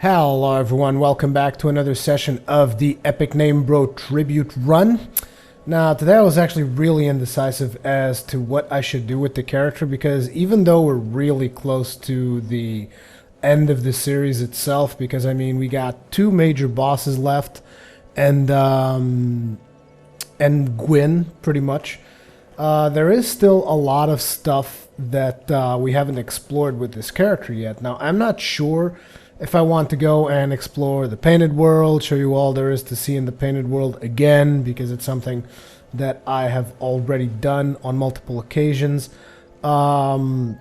Hello everyone, welcome back to another session of the EpicNameBro Tribute Run. Now today I was actually really indecisive as to what I should do with the character, because even though we're really close to the end of the series itself, because I mean we got two major bosses left and Gwyn pretty much, there is still a lot of stuff that we haven't explored with this character yet. Now I'm not sure if I want to go and explore the Painted World, show you all there is to see in the Painted World again, because it's something that I have already done on multiple occasions. I'm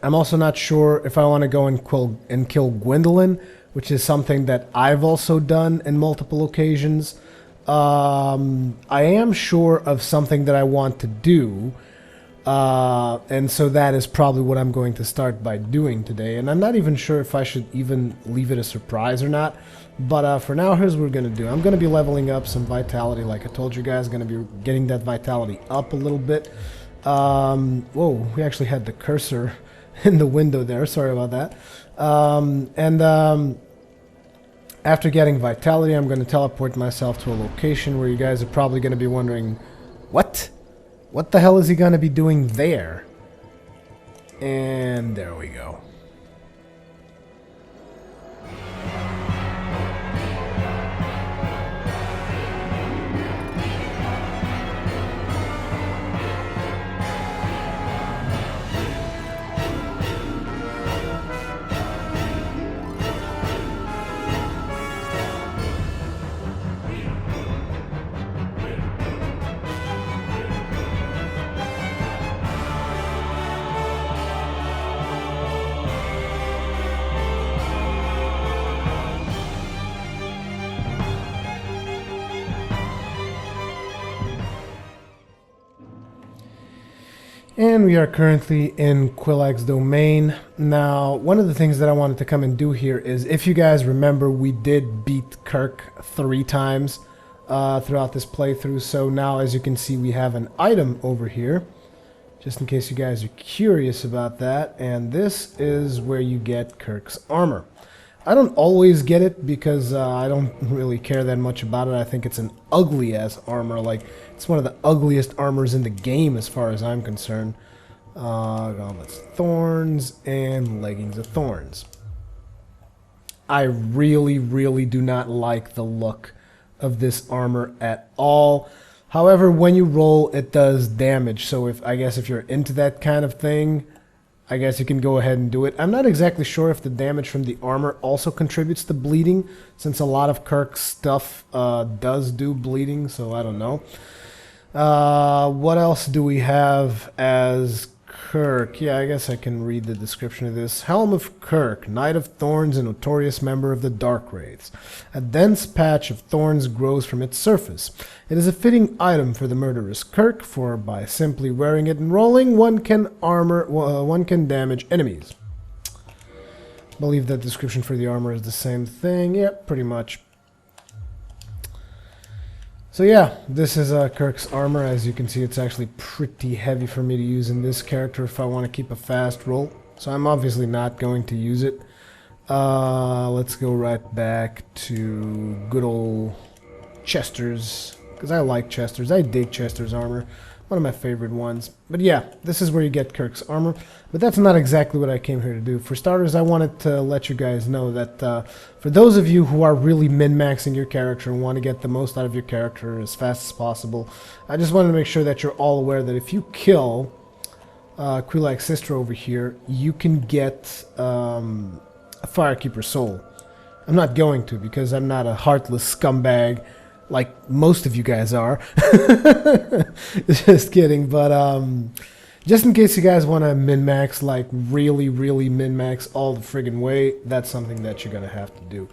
also not sure if I want to go and kill Gwendolyn, which is something that I've also done in multiple occasions. I am sure of something that I want to do. And so that is probably what I'm going to start by doing today. And I'm not even sure if I should even leave it a surprise or not. But for now, here's what we're going to do. I'm going to be leveling up some vitality, like I told you guys. Going to be getting that vitality up a little bit. Whoa, we actually had the cursor in the window there. Sorry about that. After getting vitality, I'm going to teleport myself to a location where you guys are probably going to be wondering, what? What the hell is he going to be doing there? And there we go. And we are currently in Quelaag's domain. Now, one of the things that I wanted to come and do here is, if you guys remember, we did beat Kirk 3 times throughout this playthrough. So now, as you can see, we have an item over here, just in case you guys are curious about that. And this is where you get Kirk's armor. I don't always get it because I don't really care that much about it. I think it's an ugly-ass armor. Like, it's one of the ugliest armors in the game as far as I'm concerned. Gauntlets of Thorns and Leggings of Thorns. I really do not like the look of this armor at all. However, when you roll, it does damage. So I guess if you're into that kind of thing, I guess you can go ahead and do it. I'm not exactly sure if the damage from the armor also contributes to bleeding, since a lot of Kirk's stuff does do bleeding, so I don't know. What else do we have as Kirk? Yeah, I guess I can read the description of this. Helm of Kirk, Knight of Thorns and notorious member of the Dark Wraiths. A dense patch of thorns grows from its surface. It is a fitting item for the murderous Kirk, for by simply wearing it and rolling, one can damage enemies. I believe that description for the armor is the same thing. Yep, pretty much. So yeah, this is Kirk's armor. As you can see, it's actually pretty heavy for me to use in this character if I want to keep a fast roll. So I'm obviously not going to use it. Let's go right back to good old Chester's, because I like Chester's. I dig Chester's armor. One of my favorite ones. But yeah, this is where you get Kirk's armor. But that's not exactly what I came here to do. For starters, I wanted to let you guys know that for those of you who are really min-maxing your character and want to get the most out of your character as fast as possible, I just wanted to make sure that you're all aware that if you kill Quelaag's sister over here, you can get a Firekeeper soul. I'm not going to, because I'm not a heartless scumbag like most of you guys are. Just kidding. But just in case you guys want to min-max, like really min-max all the friggin' way, that's something that you're going to have to do.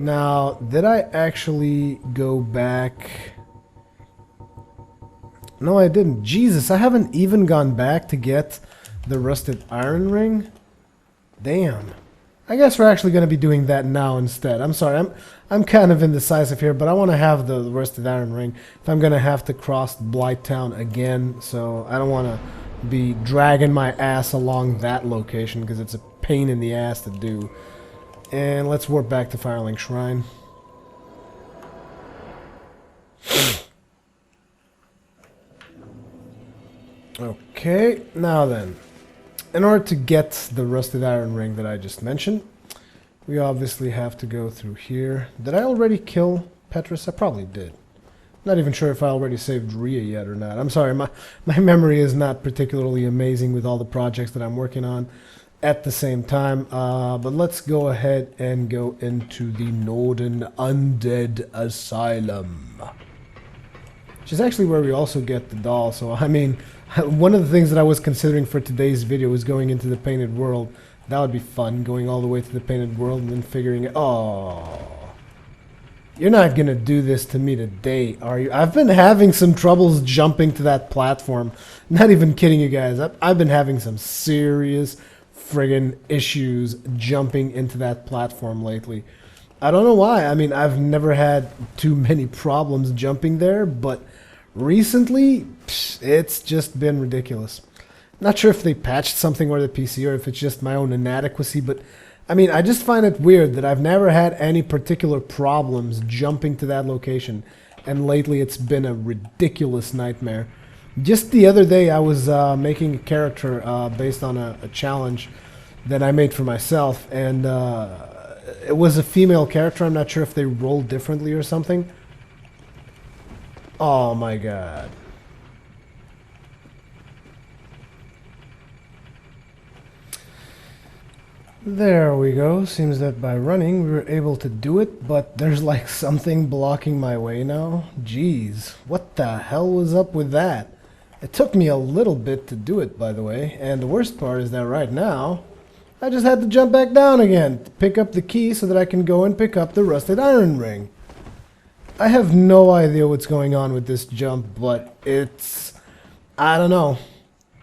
Now, did I actually go back? No, I didn't. Jesus, I haven't even gone back to get the rusted iron ring? Damn. I guess we're actually going to be doing that now instead. I'm sorry, I'm kind of indecisive here, but I want to have the rusted iron ring if I'm going to have to cross Blighttown again, so I don't want to be dragging my ass along that location because it's a pain in the ass to do. And let's warp back to Firelink Shrine. Okay, now then. In order to get the rusted iron ring that I just mentioned, we obviously have to go through here. Did I already kill Petrus? I probably did. Not even sure if I already saved Rhea yet or not. I'm sorry, my memory is not particularly amazing with all the projects that I'm working on at the same time. But let's go ahead and go into the Northern Undead Asylum, which is actually where we also get the doll. So, I mean, one of the things that I was considering for today's video was going into the Painted World. That would be fun, going all the way to the Painted World and then figuring it... Oh... You're not gonna do this to me today, are you? I've been having some troubles jumping to that platform. Not even kidding you guys. I've been having some serious friggin' issues jumping into that platform lately. I don't know why. I mean, I've never had too many problems jumping there, but recently, it's just been ridiculous. Not sure if they patched something or the PC or if it's just my own inadequacy, but I mean, I just find it weird that I've never had any particular problems jumping to that location, and lately it's been a ridiculous nightmare. Just the other day I was making a character based on a challenge that I made for myself, and it was a female character. I'm not sure if they rolled differently or something. Oh my god. There we go. Seems that by running we were able to do it, but there's like something blocking my way now. Jeez, what the hell was up with that? It took me a little bit to do it, by the way, and the worst part is that right now I just had to jump back down again to pick up the key so that I can go and pick up the rusted iron ring. I have no idea what's going on with this jump, but it's... I don't know.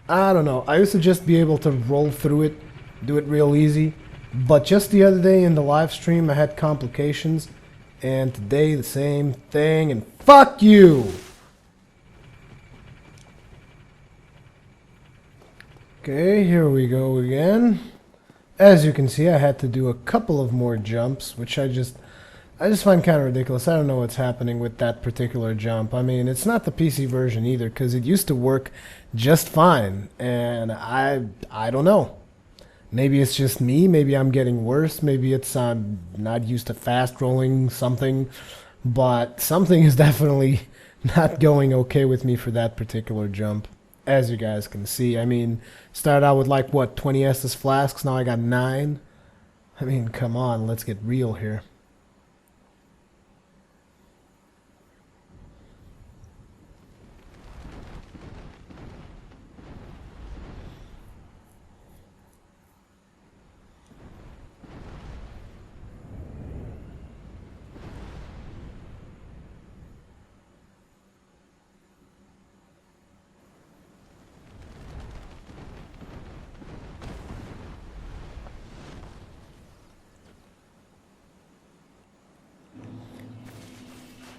I used to just be able to roll through it, do it real easy, but just the other day in the live stream I had complications, and today the same thing, and fuck you! Okay, here we go again. As you can see, I had to do a couple of more jumps, which I just find kind of ridiculous. I don't know what's happening with that particular jump. I mean, it's not the PC version either, because it used to work just fine, and I don't know. Maybe it's just me, maybe I'm getting worse, maybe it's I'm not used to fast rolling something, but something is definitely not going okay with me for that particular jump, as you guys can see. I mean, started out with like, what, 20 Estus flasks, now I got 9? I mean, come on, let's get real here.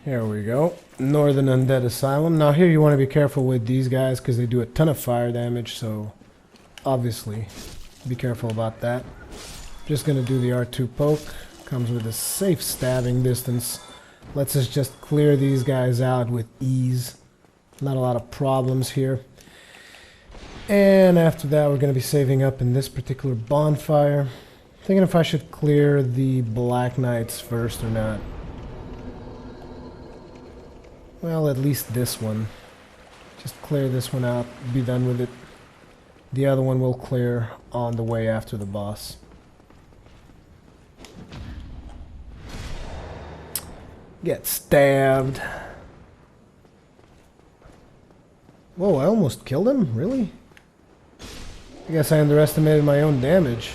Here we go. Northern Undead Asylum. Now here you want to be careful with these guys because they do a ton of fire damage, so obviously be careful about that. Just going to do the R2 poke. Comes with a safe stabbing distance. Lets us just clear these guys out with ease. Not a lot of problems here. And after that we're going to be saving up in this particular bonfire. Thinking if I should clear the Black Knights first or not. Well, at least this one. Just clear this one out, be done with it. The other one will clear on the way after the boss. Get stabbed. Whoa, I almost killed him? Really? I guess I underestimated my own damage.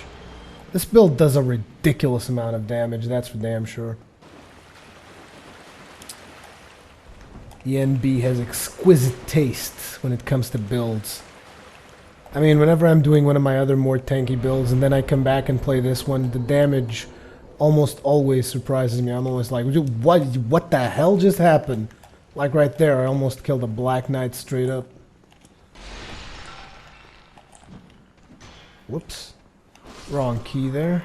This build does a ridiculous amount of damage, that's for damn sure. The NB has exquisite taste when it comes to builds. I mean, whenever I'm doing one of my other more tanky builds and then I come back and play this one, the damage almost always surprises me. I'm always like, what the hell just happened? Like right there, I almost killed a Black Knight straight up. Whoops. Wrong key there.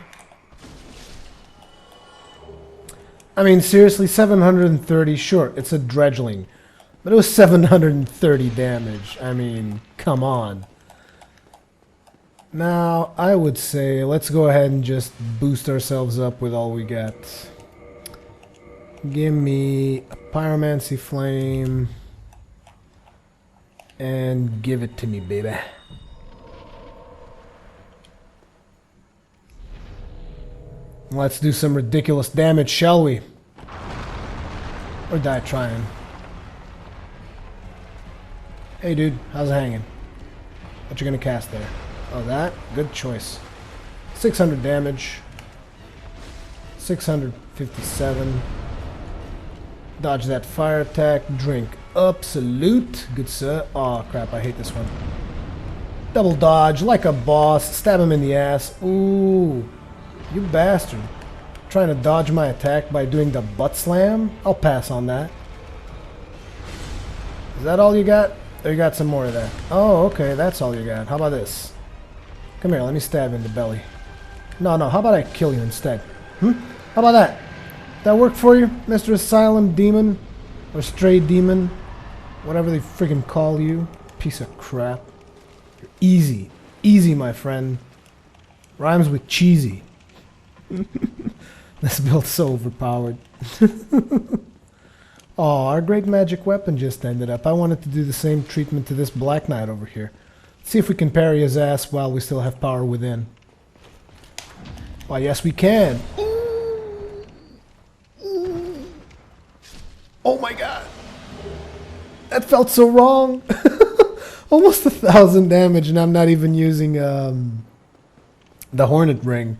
I mean, seriously, 730, sure, it's a dredgeling. But it was 730 damage. I mean, come on. Now, I would say, let's go ahead and just boost ourselves up with all we got. Give me a Pyromancy Flame. And give it to me, baby. Let's do some ridiculous damage, shall we? Or die trying. Hey dude, how's it hanging? What you gonna cast there? Oh, that? Good choice. 600 damage. 657. Dodge that fire attack. Drink up. Salute. Good sir. Oh crap, I hate this one. Double dodge like a boss. Stab him in the ass. Ooh. You bastard. Trying to dodge my attack by doing the butt slam? I'll pass on that. Is that all you got? Or you got some more of that? Oh, okay, that's all you got. How about this? Come here, let me stab you in the belly. No, how about I kill you instead? How about that? That work for you, Mr. Asylum Demon? Or Stray Demon? Whatever they freaking call you. Piece of crap. You're easy. Easy, my friend. Rhymes with cheesy. This build's so overpowered. Oh, our great magic weapon just ended up. I wanted to do the same treatment to this Black Knight over here. See if we can parry his ass while we still have power within. Why, yes we can. Oh my god. That felt so wrong. Almost 1,000 damage and I'm not even using the Hornet Ring.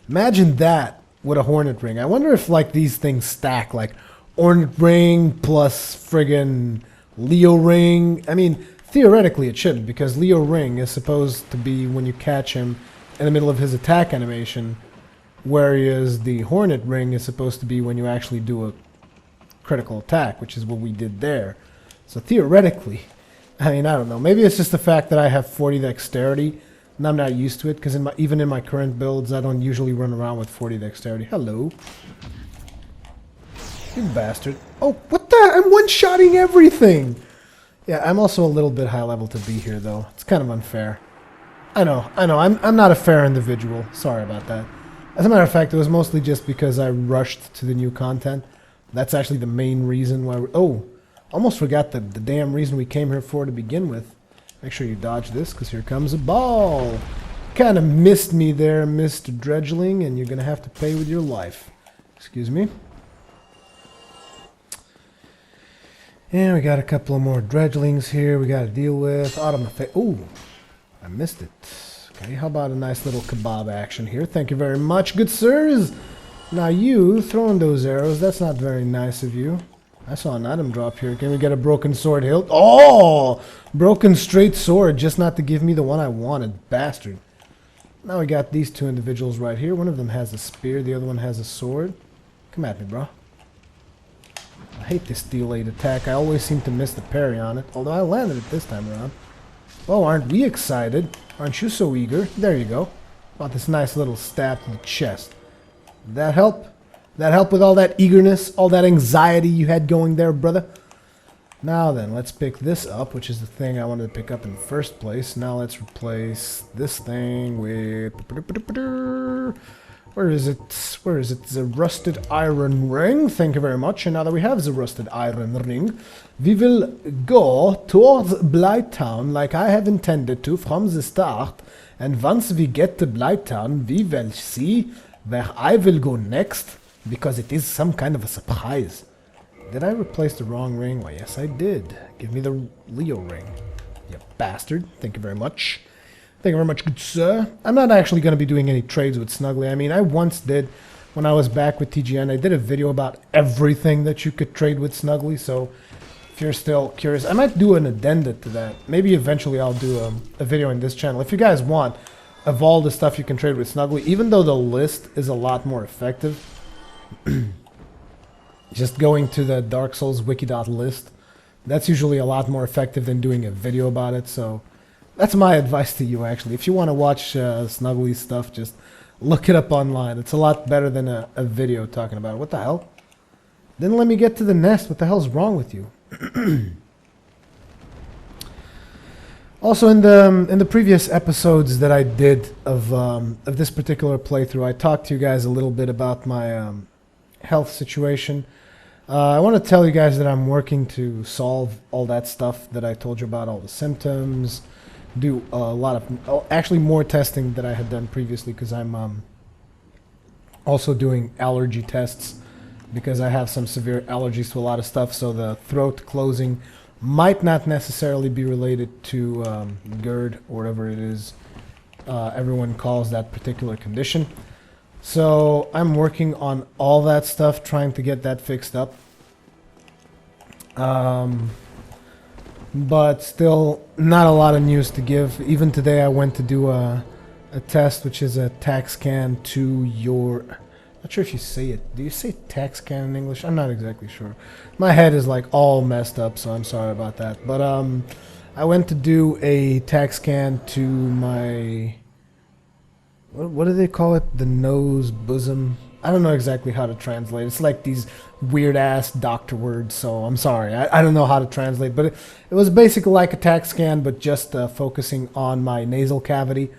Imagine that with a Hornet Ring. I wonder if like these things stack, like Hornet Ring plus friggin' Leo Ring. I mean, theoretically it shouldn't, because Leo Ring is supposed to be when you catch him in the middle of his attack animation, whereas the Hornet Ring is supposed to be when you actually do a critical attack, which is what we did there. So theoretically, I mean, I don't know. Maybe it's just the fact that I have 40 dexterity, and I'm not used to it, because even in my current builds, I don't usually run around with 40 dexterity. Hello. You bastard. Oh, what the? I'm one-shotting everything! Yeah, I'm also a little bit high level to be here, though. It's kind of unfair. I know. I'm not a fair individual. Sorry about that. As a matter of fact, it was mostly just because I rushed to the new content. That's actually the main reason why oh! Almost forgot the damn reason we came here for to begin with. Make sure you dodge this, because here comes a ball! Kind of missed me there, Mr. Dredgeling, and you're gonna have to pay with your life. Excuse me. And we got a couple of more dredgelings here we gotta deal with. Ooh, I missed it. Okay, how about a nice little kebab action here? Thank you very much, good sirs! Now you, throwing those arrows, that's not very nice of you. I saw an item drop here. Can we get a broken sword hilt? Oh! Broken straight sword, just not to give me the one I wanted. Bastard. Now we got these two individuals right here. One of them has a spear, the other one has a sword. Come at me, bro. I hate this delayed attack. I always seem to miss the parry on it. Although I landed it this time around. Oh, aren't we excited? Aren't you so eager? There you go. Got this nice little stab to the chest. Did that help? That help with all that eagerness? All that anxiety you had going there, brother? Now then, let's pick this up, which is the thing I wanted to pick up in the first place. Now let's replace this thing with... Where is it? Where is it? The rusted iron ring. Thank you very much. And now that we have the rusted iron ring, we will go towards Blighttown like I have intended to from the start. And once we get to Blighttown, we will see where I will go next, because it is some kind of a surprise. Did I replace the wrong ring? Why, yes, I did. Give me the Leo ring. You bastard. Thank you very much. Thank you very much, good sir. I'm not actually going to be doing any trades with Snuggly. I mean, I once did, when I was back with TGN, I did a video about everything that you could trade with Snuggly, so if you're still curious, I might do an addenda to that. Maybe eventually I'll do a video on this channel. If you guys want, of all the stuff you can trade with Snuggly, even though the list is a lot more effective, just going to the Dark Souls wiki.list, that's usually a lot more effective than doing a video about it, so... That's my advice to you, actually. If you want to watch Snuggly's stuff, just look it up online. It's a lot better than a video talking about it. What the hell? Didn't let me get to the nest. What the hell's wrong with you? Also, in the previous episodes that I did of this particular playthrough, I talked to you guys a little bit about my health situation. I want to tell you guys that I'm working to solve all that stuff that I told you about, all the symptoms, do a lot of, actually more testing that I had done previously, because I'm also doing allergy tests because I have some severe allergies to a lot of stuff, so the throat closing might not necessarily be related to GERD or whatever it is everyone calls that particular condition. So I'm working on all that stuff, trying to get that fixed up. But still not a lot of news to give. Even today I went to do a test, which is a TAC scan to your... Not sure if you say it. Do you say TAC scan in English? I'm not exactly sure. My head is like all messed up, so I'm sorry about that. But I went to do a TAC scan to my... What do they call it? The nose, bosom? I don't know exactly how to translate. It's like these weird-ass doctor words, so I'm sorry. I don't know how to translate, but it was basically like a TAC scan, but just focusing on my nasal cavity,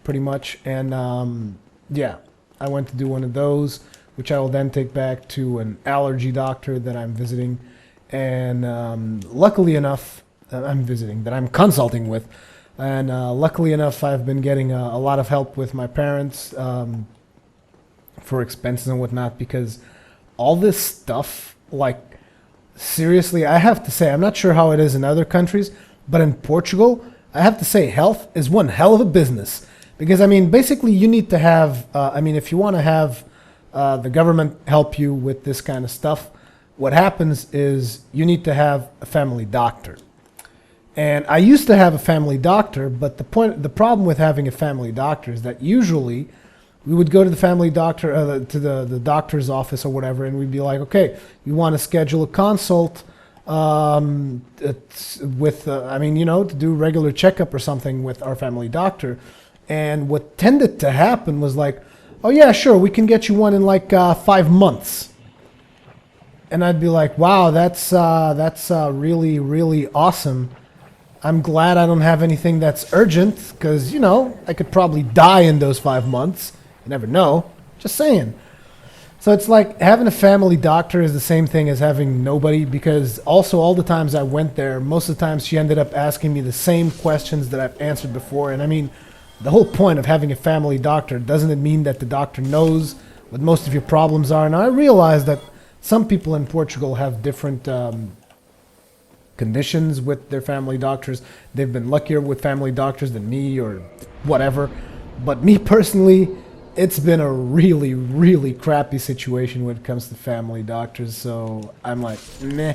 pretty much. And, yeah, I went to do one of those, which I will then take back to an allergy doctor that I'm visiting. And luckily enough, that I'm consulting with. And luckily enough, I've been getting a lot of help with my parents for expenses and whatnot, because all this stuff, like, seriously, I have to say, I'm not sure how it is in other countries, but in Portugal, I have to say health is one hell of a business. Because, I mean, basically you need to have, if you want to have the government help you with this kind of stuff, what happens is you need to have a family doctor. And I used to have a family doctor, but the problem with having a family doctor is that usually we would go to the family doctor, to the doctor's office or whatever, and we'd be like, okay, you want to schedule a consult with, to do regular checkup or something with our family doctor. And what tended to happen was like, oh yeah, sure, we can get you one in like 5 months. And I'd be like, wow, that's really, really awesome. I'm glad I don't have anything that's urgent, because, I could probably die in those 5 months. You never know. Just saying. So it's like having a family doctor is the same thing as having nobody, because also all the times I went there, most of the times she ended up asking me the same questions that I've answered before. And I mean, the whole point of having a family doctor, doesn't it mean that the doctor knows what most of your problems are? And I realize that some people in Portugal have different conditions with their family doctors. They've been luckier with family doctors than me or whatever. But me personally, it's been a really, really crappy situation when it comes to family doctors. So I'm like, meh.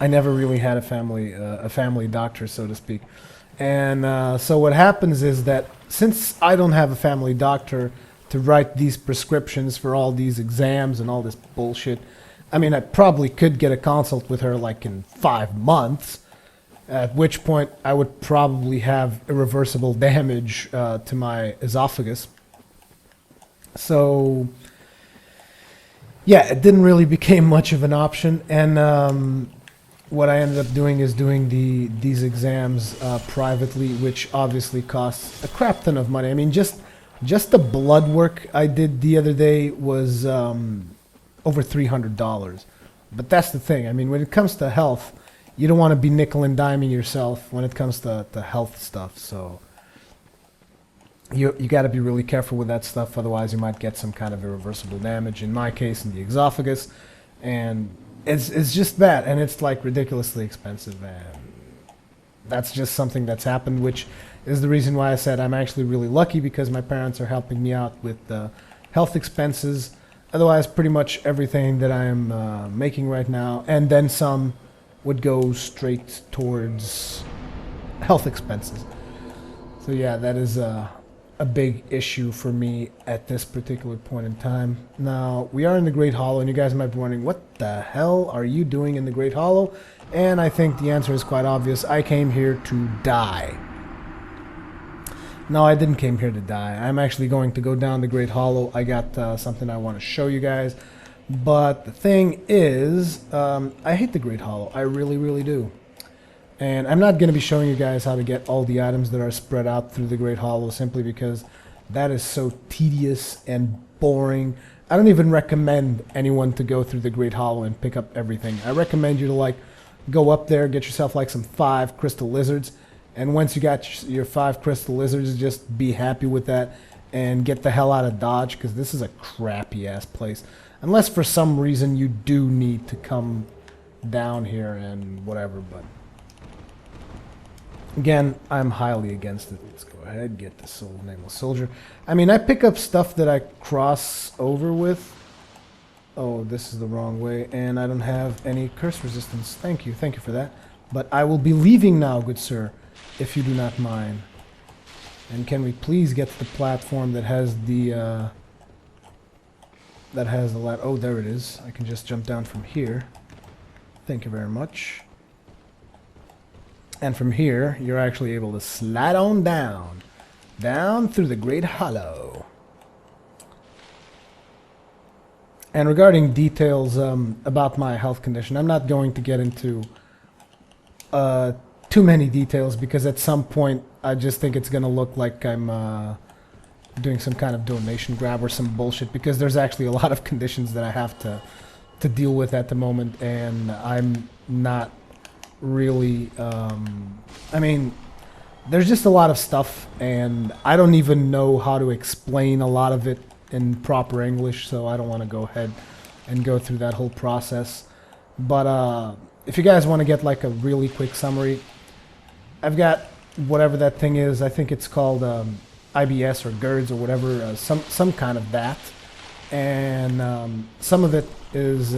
I never really had a family doctor, so to speak. And so what happens is that since I don't have a family doctor to write these prescriptions for all these exams and all this bullshit, I mean, I probably could get a consult with her like in 5 months, at which point I would probably have irreversible damage to my esophagus. So, yeah, it didn't really become much of an option. And what I ended up doing is doing these exams privately, which obviously costs a crap ton of money. I mean, just the blood work I did the other day was over $300. But that's the thing. I mean, when it comes to health, you don't want to be nickel and diming yourself when it comes to health stuff. So you got to be really careful with that stuff. Otherwise, you might get some kind of irreversible damage. In my case, in the esophagus, and it's just that, and it's like ridiculously expensive. And that's just something that's happened, which is the reason why I said I'm actually really lucky, because my parents are helping me out with the health expenses. Otherwise, pretty much everything that I'm making right now, and then some, would go straight towards health expenses. So yeah, that is a big issue for me at this particular point in time. Now, we are in the Great Hollow, and you guys might be wondering, what the hell are you doing in the Great Hollow? And I think the answer is quite obvious. I came here to die. No, I didn't came here to die. I'm actually going to go down the Great Hollow. I got something I want to show you guys. But the thing is, I hate the Great Hollow. I really, really do. And I'm not going to be showing you guys how to get all the items that are spread out through the Great Hollow, simply because that is so tedious and boring. I don't even recommend anyone to go through the Great Hollow and pick up everything. I recommend you to like go up there, get yourself like some 5 crystal lizards, and once you got your 5 crystal lizards, just be happy with that and get the hell out of Dodge, because this is a crappy ass place. Unless for some reason you do need to come down here and whatever, but again, I'm highly against it. Let's go ahead, get the Soul Nameless Soldier. I mean, I pick up stuff that I cross over with. Oh, this is the wrong way, and I don't have any curse resistance. Thank you for that. But I will be leaving now, good sir, if you do not mind. And can we please get to the platform that has the, oh, there it is. I can just jump down from here. Thank you very much. And from here, you're actually able to slide on down. Down through the Great Hollow. And regarding details about my health condition, I'm not going to get into too many details, because at some point I just think it's going to look like I'm doing some kind of donation grab or some bullshit, because there's actually a lot of conditions that I have to deal with at the moment, and I'm not really, I mean, there's just a lot of stuff, and I don't even know how to explain a lot of it in proper English, so I don't want to go ahead and go through that whole process. But if you guys want to get like a really quick summary, I've got whatever that thing is. I think it's called IBS or GERDS or whatever, some kind of that, and some of it is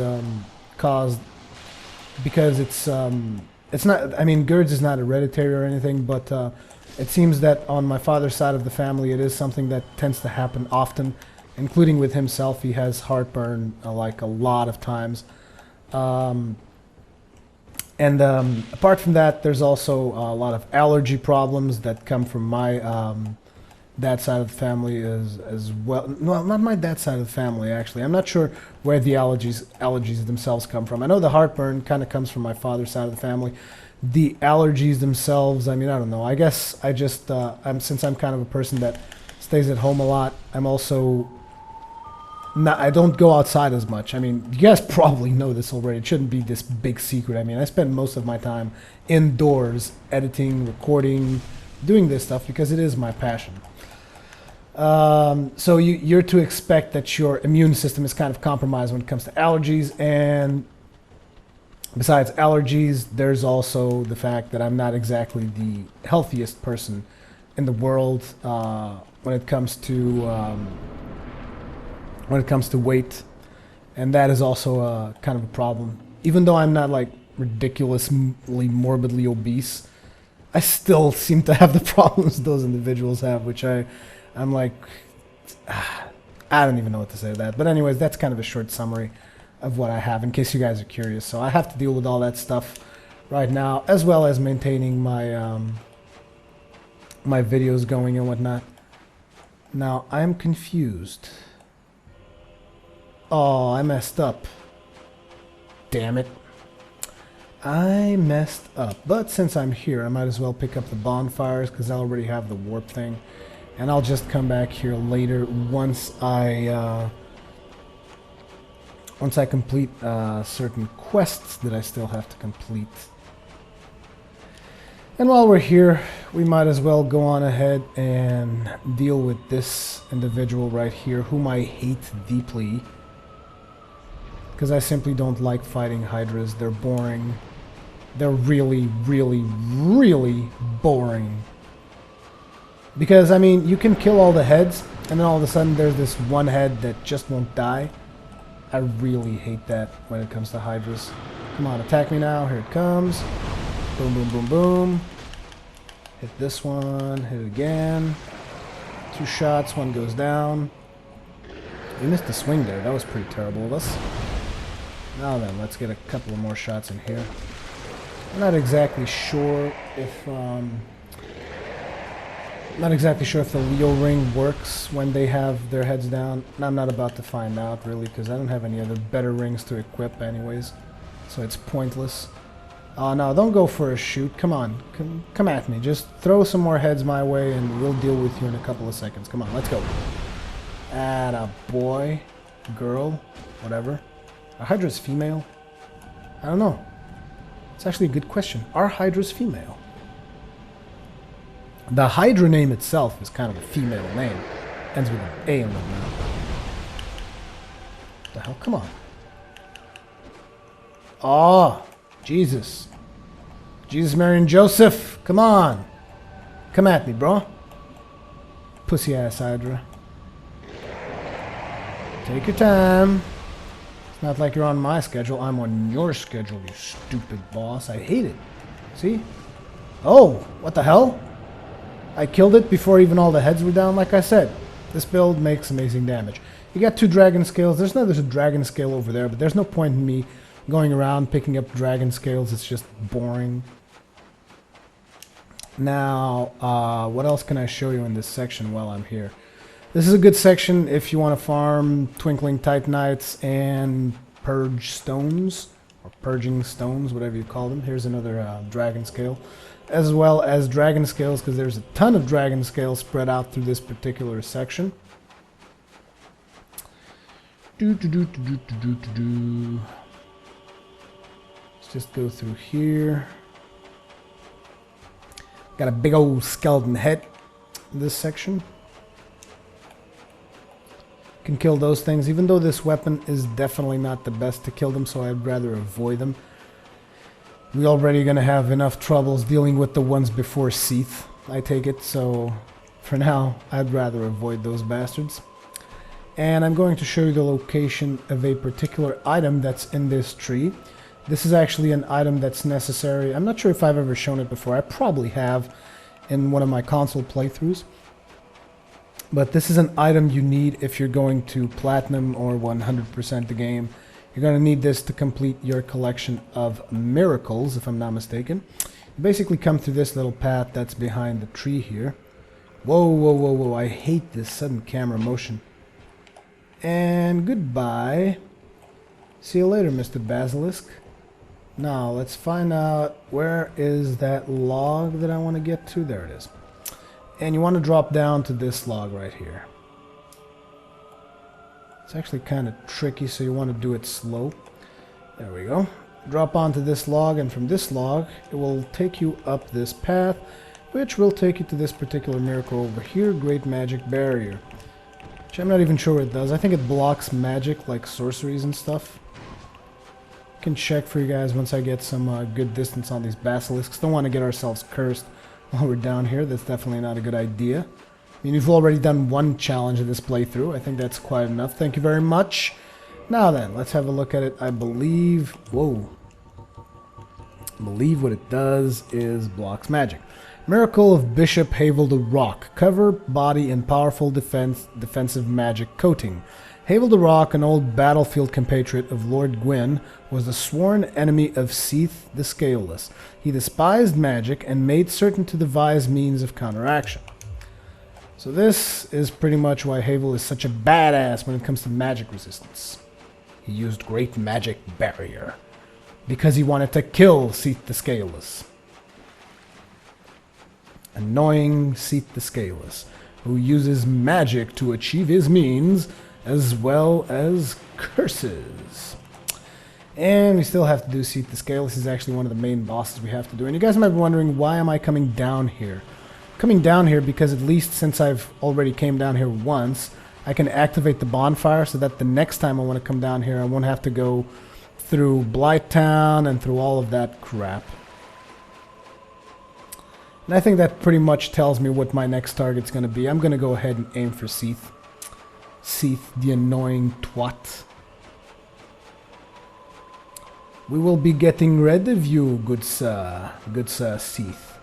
caused because it's not, I mean, GERDS is not hereditary or anything, but it seems that on my father's side of the family, it is something that tends to happen often, including with himself. He has heartburn like a lot of times. And apart from that, there's also a lot of allergy problems that come from my dad's side of the family as well. No, not my dad's side of the family, actually. I'm not sure where the allergies themselves come from. I know the heartburn kind of comes from my father's side of the family. The allergies themselves, I mean, I don't know. I guess I just, since I'm kind of a person that stays at home a lot, I'm also not, I don't go outside as much. I mean, you guys probably know this already. It shouldn't be this big secret. I mean, I spend most of my time indoors, editing, recording, doing this stuff because it is my passion. So you're to expect that your immune system is kind of compromised when it comes to allergies, and besides allergies, there's also the fact that I'm not exactly the healthiest person in the world when it comes to weight, and that is also kind of a problem. Even though I'm not like ridiculously morbidly obese, I still seem to have the problems those individuals have, which I'm like, I don't even know what to say to that. But anyways, that's kind of a short summary of what I have, in case you guys are curious. So I have to deal with all that stuff right now, as well as maintaining my my videos going and whatnot. Now, I'm confused. Oh, I messed up. Damn it. I messed up. But since I'm here, I might as well pick up the bonfires, because I already have the warp thing. And I'll just come back here later once I complete certain quests that I still have to complete. And while we're here, we might as well go on ahead and deal with this individual right here, whom I hate deeply, because I simply don't like fighting Hydras. They're boring. They're really, really, really boring. Because, I mean, you can kill all the heads, and then all of a sudden there's this one head that just won't die. I really hate that when it comes to Hydras. Come on, attack me now. Here it comes. Boom, boom, boom, boom. Hit this one. Hit it again. 2 shots. One goes down. We missed the swing there. That was pretty terrible of us. Now then, let's get a couple of more shots in here. I'm not exactly sure if Not exactly sure if the Leo ring works when they have their heads down. I'm not about to find out, really, because I don't have any other better rings to equip anyways. So it's pointless. Oh, no, don't go for a shoot. Come on. Come at me. Just throw some more heads my way, and we'll deal with you in a couple of seconds. Come on, let's go. Atta boy. Girl. Whatever. Are Hydras female? I don't know. It's actually a good question. Are Hydras female? The Hydra name itself is kind of a female name. Ends with an A in the name. What the hell? Come on. Oh, Jesus. Jesus, Mary, and Joseph. Come on. Come at me, bro. Pussy ass Hydra. Take your time. It's not like you're on my schedule. I'm on your schedule, you stupid boss. I hate it. See? Oh, what the hell? I killed it before even all the heads were down, like I said. This build makes amazing damage. You got 2 dragon scales. There's a dragon scale over there, but there's no point in me going around picking up dragon scales. It's just boring. Now, what else can I show you in this section while I'm here? This is a good section if you want to farm Twinkling Titanites and Purge Stones, or Purging Stones, whatever you call them. Here's another dragon scale, as well as dragon scales, because there's a ton of dragon scales spread out through this particular section. Let's just go through here. Got a big old skeleton head in this section. Can kill those things, even though this weapon is definitely not the best to kill them, so I'd rather avoid them. We're already gonna have enough troubles dealing with the ones before Seath, I take it, so for now I'd rather avoid those bastards. And I'm going to show you the location of a particular item that's in this tree. This is actually an item that's necessary. I'm not sure if I've ever shown it before. I probably have in one of my console playthroughs. But this is an item you need if you're going to Platinum or 100% the game. You're going to need this to complete your collection of miracles, if I'm not mistaken. You basically come through this little path that's behind the tree here. Whoa, whoa, whoa, whoa. I hate this sudden camera motion. And goodbye. See you later, Mr. Basilisk. Now, let's find out where is that log that I want to get to. There it is. And you want to drop down to this log right here. It's actually kind of tricky, so you want to do it slow. There we go. Drop onto this log, and from this log, it will take you up this path, which will take you to this particular miracle over here, Great Magic Barrier. Which I'm not even sure what it does. I think it blocks magic, like sorceries and stuff. Can check for you guys once I get some good distance on these basilisks. Don't want to get ourselves cursed while we're down here. That's definitely not a good idea. I mean, we've already done one challenge in this playthrough. I think that's quite enough. Thank you very much. Now then, let's have a look at it. I believe... Whoa. I believe what it does is blocks magic. Miracle of Bishop Havel the Rock. Cover, body, and powerful defensive magic coating. Havel the Rock, an old battlefield compatriot of Lord Gwyn, was the sworn enemy of Seath the Scaleless. He despised magic and made certain to devise means of counteraction. So this is pretty much why Havel is such a badass when it comes to magic resistance. He used Great Magic Barrier because he wanted to kill Seath the Scaleless. Annoying Seath the Scaleless, who uses magic to achieve his means, as well as curses. And we still have to do Seath the Scaleless. This is actually one of the main bosses we have to do. And you guys might be wondering, why am I coming down here? Coming down here because at least since I've already came down here once, I can activate the bonfire so that the next time I want to come down here, I won't have to go through Blighttown and through all of that crap. And I think that pretty much tells me what my next target's going to be. I'm going to go ahead and aim for Seath. Seath, the annoying twat. We will be getting rid of you, good sir, Seath.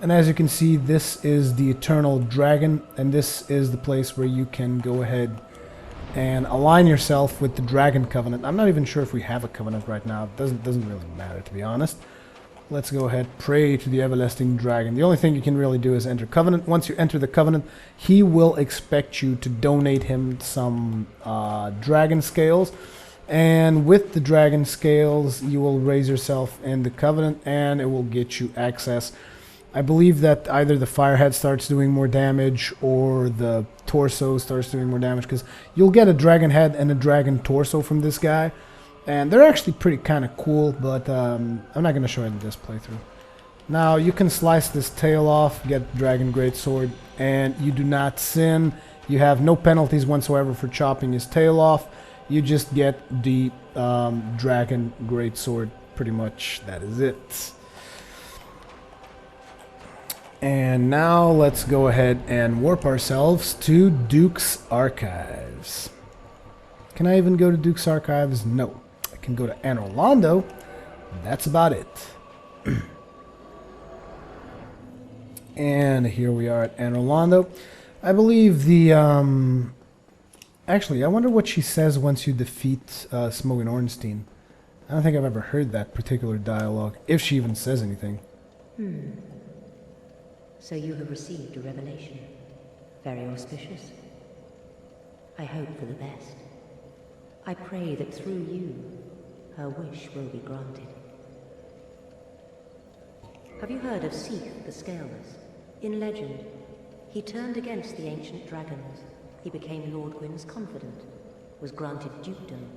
And as you can see, this is the Eternal Dragon, and this is the place where you can go ahead and align yourself with the Dragon Covenant. I'm not even sure if we have a covenant right now. It doesn't really matter, to be honest. let's go ahead, pray to the everlasting dragon. The only thing you can really do is enter Covenant. Once you enter the Covenant, he will expect you to donate him some dragon scales. And with the dragon scales, you will raise yourself in the Covenant, and it will get you access. I believe that either the Firehead starts doing more damage, or the torso starts doing more damage, because you'll get a dragon head and a dragon torso from this guy. And they're actually pretty kind of cool, but I'm not going to show it in this playthrough. Now, you can slice this tail off, get Dragon Greatsword, and you do not sin. You have no penalties whatsoever for chopping his tail off. You just get the Dragon Greatsword, pretty much. That is it. And now let's go ahead and warp ourselves to Duke's Archives. Can I even go to Duke's Archives? No. I can go to Anor Londo. That's about it. And here we are at Anor Londo. I believe the... Actually, I wonder what she says once you defeat Smogan Ornstein. I don't think I've ever heard that particular dialogue, if she even says anything. So you have received a revelation. Very auspicious. I hope for the best. I pray that through you, her wish will be granted. Have you heard of Seath the Scaleless? In legend, he turned against the ancient dragons. He became Lord Gwyn's confidant, was granted dukedom,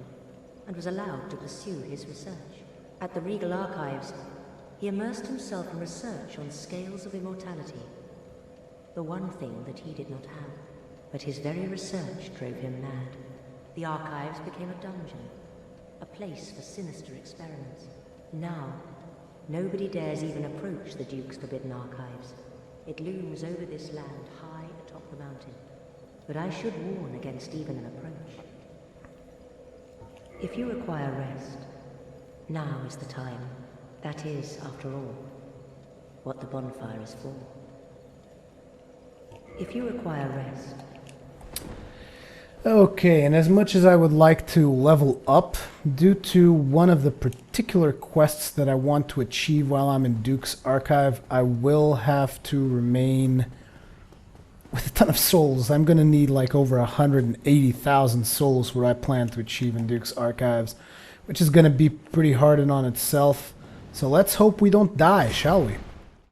and was allowed to pursue his research. At the Regal Archives, he immersed himself in research on scales of immortality. The one thing that he did not have, but his very research drove him mad. The Archives became a dungeon, a place for sinister experiments. Now, nobody dares even approach the Duke's forbidden Archives. It looms over this land high atop the mountain. But I should warn against even an approach. If you require rest, now is the time. That is, after all, what the bonfire is for. If you require rest... Okay, and as much as I would like to level up, due to one of the particular quests that I want to achieve while I'm in Duke's Archive, I will have to remain with a ton of souls. I'm going to need like over 180,000 souls where I plan to achieve in Duke's Archives, which is going to be pretty hard on itself. So let's hope we don't die, shall we?